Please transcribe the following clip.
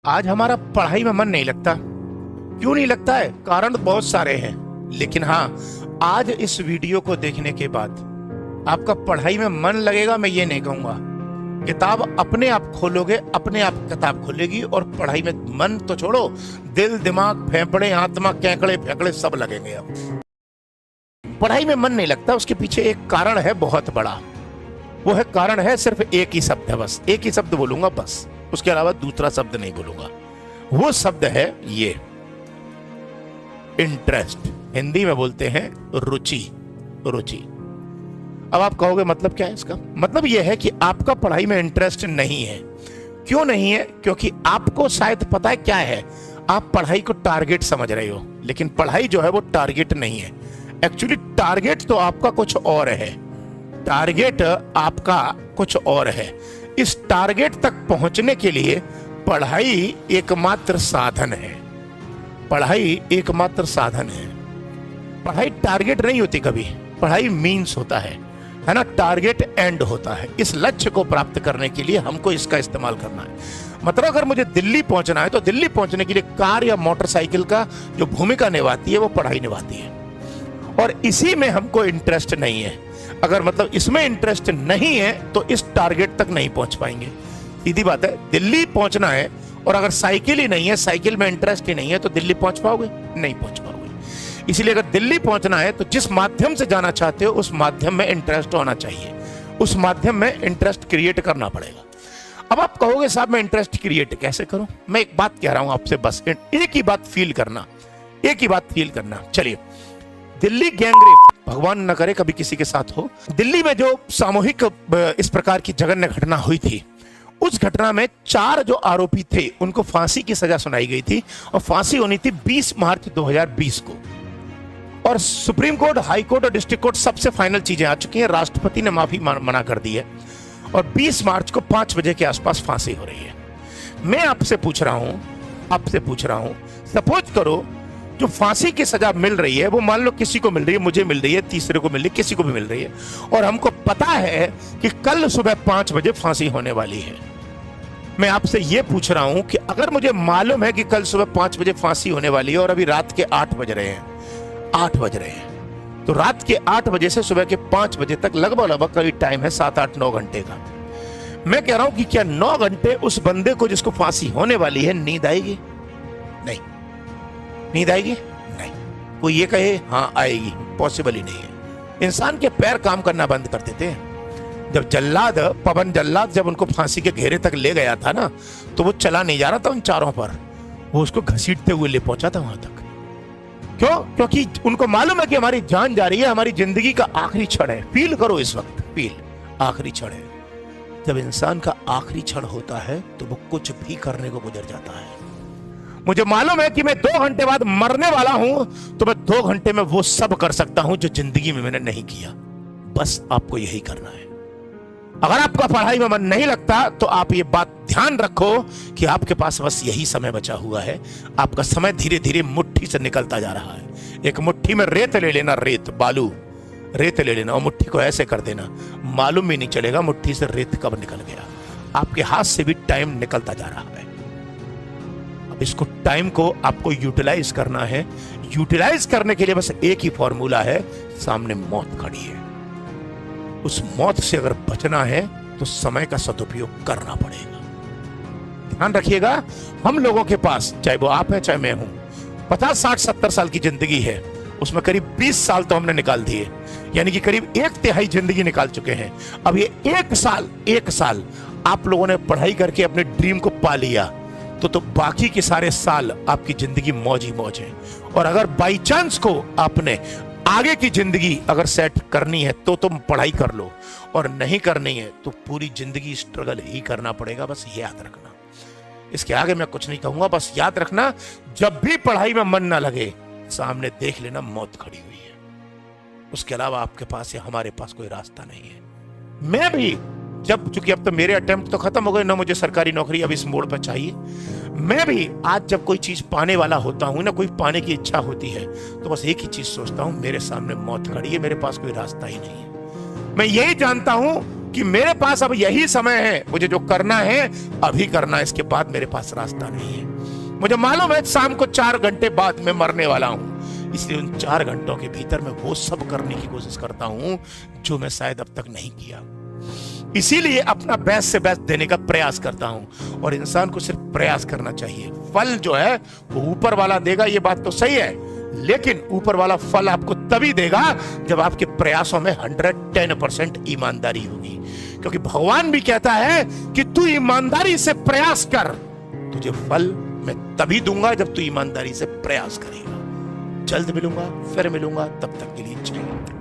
आज हमारा पढ़ाई में मन नहीं लगता। क्यों नहीं लगता है? कारण तो बहुत सारे हैं, लेकिन हाँ, आज इस वीडियो को देखने के बाद आपका पढ़ाई में मन लगेगा, मैं ये नहीं कहूंगा। किताब अपने आप खोलोगे, अपने आप किताब खोलेगी और पढ़ाई में मन तो छोड़ो, दिल, दिमाग, फेफड़े, आत्मा, केकड़े फेकड़े सब लगेंगे। अब पढ़ाई में मन नहीं लगता, उसके पीछे एक कारण है बहुत बड़ा। वो है कारण है सिर्फ एक ही शब्द है, बस एक ही शब्द बोलूंगा, बस उसके अलावा दूसरा शब्द नहीं बोलूंगा। वो शब्द है ये इंटरेस्ट। हिंदी में बोलते हैं रुचि। रुचि। अब आप कहोगे मतलब क्या है इसका? मतलब यह है कि आपका पढ़ाई में इंटरेस्ट नहीं है। क्यों नहीं है? क्योंकि आपको शायद पता है क्या है, आप पढ़ाई को टारगेट समझ रहे हो, लेकिन पढ़ाई जो है वो टारगेट नहीं है। एक्चुअली टारगेट तो आपका कुछ और है। टारगेट आपका कुछ और है। इस टारगेट तक पहुंचने के लिए पढ़ाई एकमात्र साधन है। पढ़ाई एकमात्र साधन है। पढ़ाई टारगेट नहीं होती कभी, पढ़ाई मीन्स होता है ना? टारगेट एंड होता है। इस लक्ष्य को प्राप्त करने के लिए हमको इसका इस्तेमाल करना है। मतलब अगर मुझे दिल्ली पहुंचना है तो दिल्ली पहुंचने के लिए कार या मोटरसाइकिल का जो भूमिका निभाती है वो पढ़ाई निभाती है, और इसी में हमको इंटरेस्ट नहीं है। अगर मतलब इसमें इंटरेस्ट नहीं है तो इस टारगेट तक नहीं पहुंच पाएंगे। सीधी बात है, दिल्ली पहुंचना है और अगर साइकिल ही नहीं है, साइकिल में इंटरेस्ट ही नहीं है, तो दिल्ली पहुंच पाओगे? नहीं पहुंच पाओगे। इसीलिए अगर दिल्ली पहुंचना है तो जिस माध्यम से जाना चाहते हो उस माध्यम में इंटरेस्ट होना चाहिए, उस माध्यम में इंटरेस्ट क्रिएट करना पड़ेगा। अब आप कहोगे साहब मैं इंटरेस्ट क्रिएट कैसे करूं? मैं एक बात कह रहा हूं आपसे, बस एक ही बात फील करना, एक ही बात फील करना। चलिए, दिल्ली गैंगरेप, भगवान न करे कभी किसी के साथ हो। दिल्ली में जो सामूहिक इस प्रकार की जघन्य घटना हुई थी, उस घटना में 4 जो आरोपी थे उनको फांसी की सजा सुनाई गई थी, और फांसी होनी थी 20 मार्च 2020 को। और सुप्रीम कोर्ट, हाई कोर्ट और डिस्ट्रिक्ट कोर्ट सबसे फाइनल चीजें आ चुकी हैं। राष्ट्रपति ने माफी मना कर दी है और 20 मार्च को 5 बजे के आसपास फांसी हो रही है। मैं आपसे पूछ रहा हूं, सपोज करो जो फांसी की सजा मिल रही है वो मान लो किसी को मिल रही है, मुझे मिल रही है, तीसरे को मिल रही है, किसी को भी मिल रही है, और हमको पता है कि कल सुबह 5 बजे फांसी होने वाली है। मैं आपसे यह पूछ रहा हूं कि अगर मुझे मालूम है कि कल सुबह 5 बजे फांसी होने वाली है और अभी रात के 8 बज रहे हैं, तो रात के 8 बजे से सुबह के 5 बजे तक लगभग करीब टाइम है 7-8-9 घंटे का। मैं कह रहा हूं कि क्या 9 घंटे उस बंदे को जिसको फांसी होने वाली है नींद आएगी? नहीं। नींद आएगी? नहीं। कोई ये कहे हाँ आएगी, पॉसिबल ही नहीं है। इंसान के पैर काम करना बंद कर देते हैं। जब जल्लाद, पवन जल्लाद जब उनको फांसी के घेरे तक ले गया था ना, तो वो चला नहीं जा रहा था उन चारों पर, वो उसको घसीटते हुए ले पहुंचा था वहां तक। क्यों? क्योंकि उनको मालूम है कि हमारी जान जा रही है, हमारी जिंदगी का आखिरी क्षण है। फील करो इस वक्त, फील, आखिरी क्षण है। जब इंसान का आखिरी क्षण होता है तो वो कुछ भी करने को गुजर जाता है। मुझे मालूम है कि मैं 2 घंटे बाद मरने वाला हूं, तो मैं 2 घंटे में वो सब कर सकता हूं जो जिंदगी में मैंने नहीं किया। बस आपको यही करना है। अगर आपका पढ़ाई में मन नहीं लगता तो आप ये बात ध्यान रखो कि आपके पास बस यही समय बचा हुआ है। आपका समय धीरे धीरे मुट्ठी से निकलता जा रहा है। एक मुट्ठी में रेत ले लेना, रेत, बालू, रेत ले लेना और मुट्ठी को ऐसे कर देना, मालूम भी नहीं चलेगा मुट्ठी से रेत कब निकल गया। आपके हाथ से भी टाइम निकलता जा रहा है। अब इसको, टाइम को आपको यूटिलाइज करना है। यूटिलाइज करने के लिए बस एक ही फॉर्मूला है, सामने मौत खड़ी है। उस मौत से अगर बचना है तो समय का सदुपयोग करना पड़ेगा। ध्यान रखिएगा, हम लोगों के पास, चाहे वो आप हैं चाहे मैं हूं, 50, 60, 70 साल की जिंदगी है, उसमें करीब 20 साल तो हमने निकाल दिए, यानी कि करीब 1/3 जिंदगी निकाल चुके हैं। अब ये 1 साल आप लोगों ने पढ़ाई करके अपने ड्रीम को पा लिया, तो बाकी के सारे साल आपकी जिंदगी मौज ही मौज है। और अगर बाई चांस को आपने आगे की जिंदगी अगर सेट करनी है तो तुम पढ़ाई कर लो, और नहीं करनी है तो पूरी जिंदगी स्ट्रगल ही करना पड़ेगा। बस ये याद रखना, इसके आगे मैं कुछ नहीं कहूंगा। बस याद रखना, जब भी पढ़ाई में मन ना लगे, सामने देख लेना मौत खड़ी हुई है। उसके अलावा आपके पास या हमारे पास कोई रास्ता नहीं है। मैं भी जब, चूंकि अब तो मेरे अटेम्प्ट तो खत्म हो गए ना, मुझे सरकारी नौकरी अब इस मोड़ पर चाहिए, मैं भी आज जब कोई चीज पाने वाला होता हूं ना, कोई पाने की इच्छा होती है, तो बस एक ही चीज सोचता हूं, मेरे सामने मौत खड़ी है, मेरे पास कोई रास्ता ही नहीं है। मैं यही जानता हूं कि मेरे पास अब यही समय है, मुझे जो करना है अभी करना है, इसके बाद मेरे पास रास्ता नहीं है। मुझे मालूम है शाम को 4 घंटे बाद मैं मरने वाला हूं, इसलिए उन 4 घंटों के भीतर मैं वो सब करने की कोशिश करता हूं जो मैं शायद अब तक नहीं किया। इसीलिए अपना बेस्ट से बेस्ट देने का प्रयास करता हूं। और इंसान को सिर्फ प्रयास करना चाहिए, फल जो है वो ऊपर वाला देगा, ये बात तो सही है, लेकिन ऊपर वाला फल आपको तभी देगा जब आपके प्रयासों में 110% ईमानदारी होगी। क्योंकि भगवान भी कहता है कि तू ईमानदारी से प्रयास कर, तुझे फल मैं तभी दूंगा जब तू ईमानदारी से प्रयास करेगा। जल्द मिलूंगा, फिर मिलूंगा, तब तक के लिए जय हिंद।